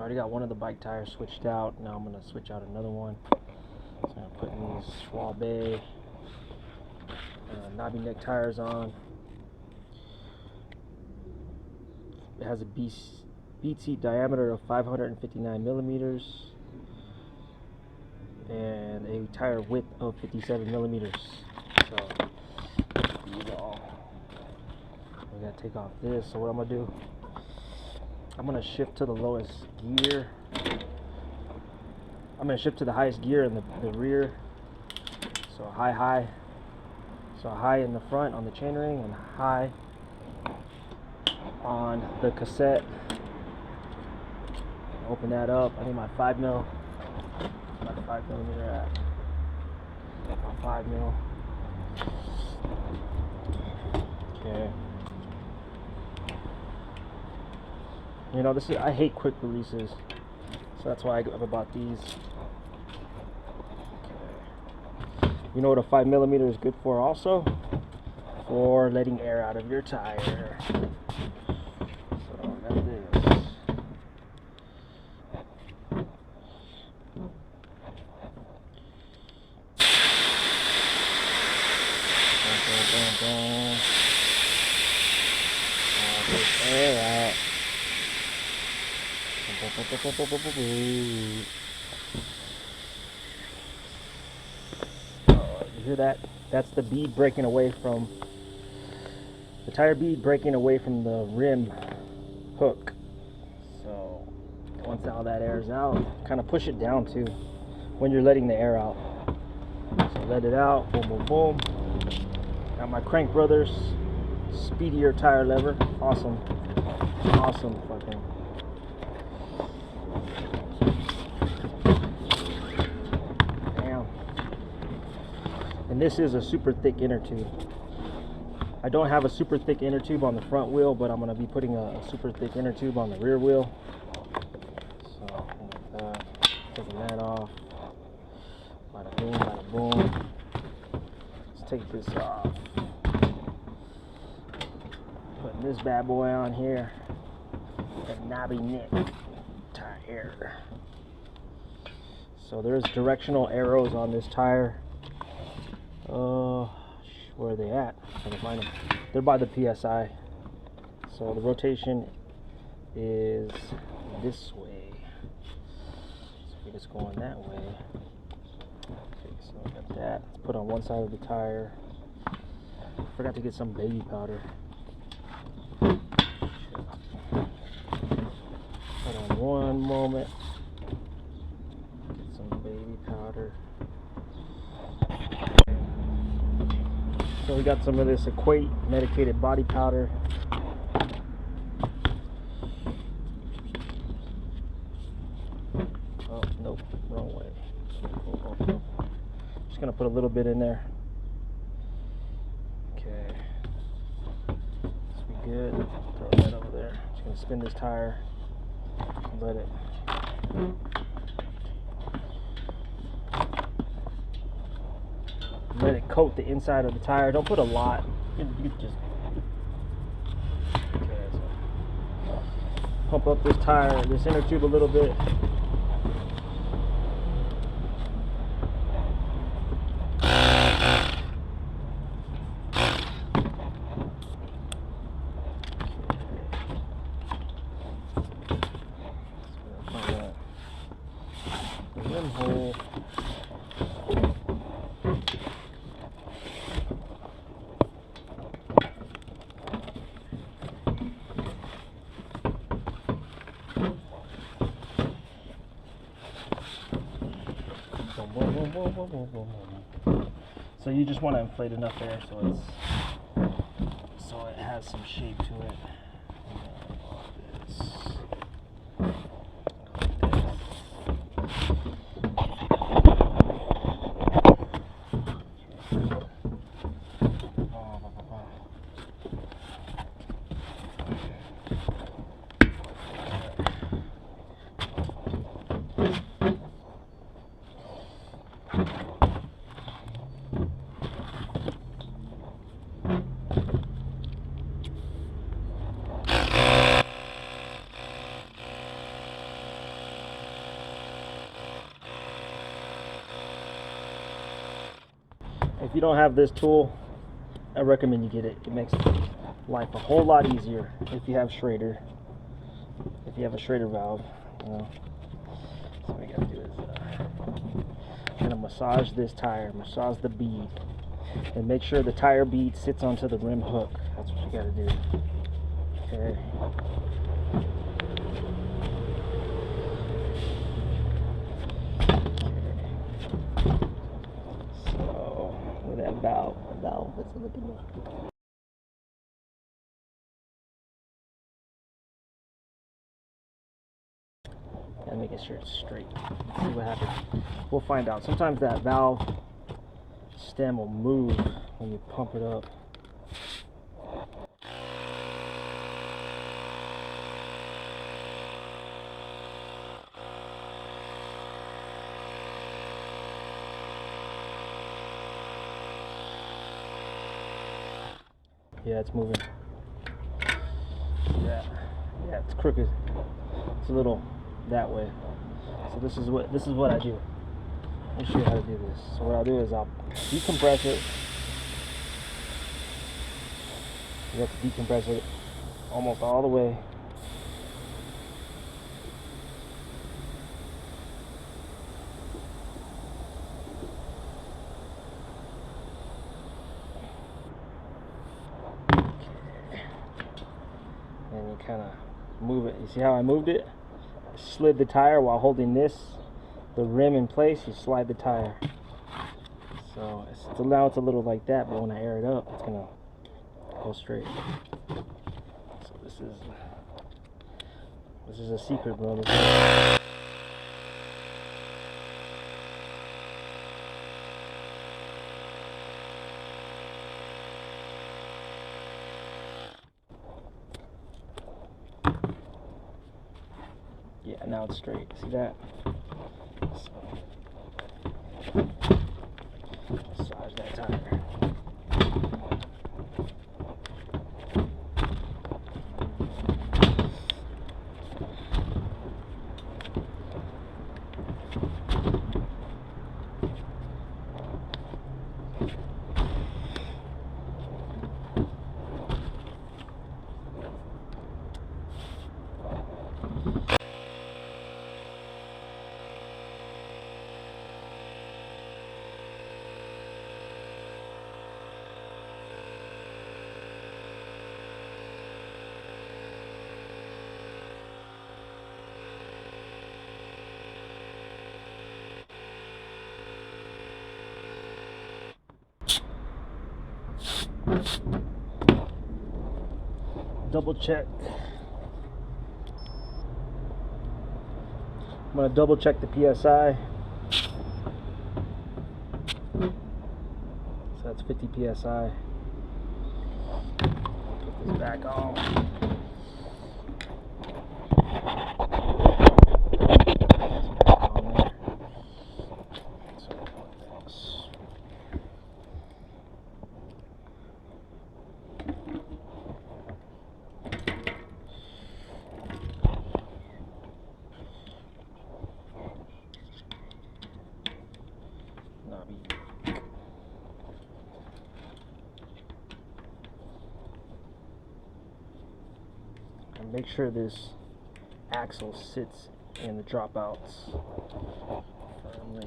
I already got one of the bike tires switched out. Now I'm going to switch out another one. So I'm going to put these Ryobi knobby neck tires on. It has a bead seat diameter of 559 millimeters and a tire width of 57 millimeters. So these all. We gotta take off this. So what I'm gonna do, I'm gonna shift to the lowest gear. I'm gonna shift to the highest gear in the rear. So high. So high in the front on the chainring and high on the cassette. Open that up. I need my 5 mil. My 5 millimeter at. My 5 mil. Okay. You know, I hate quick releases, so that's why I bought these. Okay. You know what a 5 millimeter is good for also? For letting air out of your tire. So I got this. Boom. Air out. You hear that? That's the bead breaking away from the tire bead breaking away from the rim hook. So once all that air is out, kind of push it down too when you're letting the air out. So let it out. Boom. Got my Crank Brothers Speedeir tire lever. Awesome fucking. Damn. And this is a super thick inner tube. I don't have a super thick inner tube on the front wheel, but I'm going to be putting a super thick inner tube on the rear wheel. So like that. Taking that off. Bada boom, bada boom. Let's take this off. Putting this bad boy on here. The knobby neck tire. So there's directional arrows on this tire. Where are they at? I'm trying to find them. They're by the PSI. So the rotation is this way. So we're just going that way. Okay, so I got that. Let's put on one side of the tire. Forgot to get some baby powder. Hold on one moment. Get some baby powder. So we got some of this Equate medicated body powder. Oh, nope, wrong way. Just gonna put a little bit in there. Okay. This will be good. Throw that over there. Just gonna spin this tire. Let it. Let it coat the inside of the tire. Don't put a lot. You just. Okay, so pump up this tire, this inner tube a little bit. The rim hole. So you just want to inflate enough air so it has some shape to it. If you don't have this tool, I recommend you get it. It makes life a whole lot easier if you have Schrader. If you have a Schrader valve, you know. So what we gotta do is kind of massage this tire, massage the bead, and make sure the tire bead sits onto the rim hook. That's what you gotta do. Okay. So with that valve, let's look at that. And making sure it's straight. See what happens. We'll find out. Sometimes that valve stem will move when you pump it up. Yeah, it's moving. Yeah, it's crooked. It's a little that way. So this is what I do. I'll show you how to do this. So what I'll do is I'll decompress it. You have to decompress it almost all the way. And you kind of move it. You see how I moved it? I slid the tire while holding the rim in place. You slide the tire. So now it's a little like that, but when I air it up, it's gonna go straight. So this is a secret, bro. Yeah, now it's straight. See that? So, massage that tire. Double check. I'm going to double check the PSI. So that's 50 PSI. Put this back on. And make sure this axle sits in the dropouts firmly.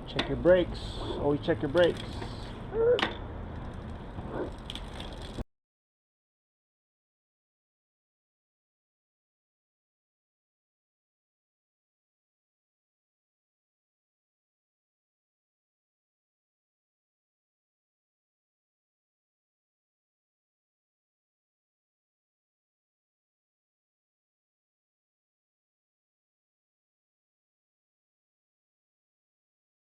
Check your brakes. Always check your brakes.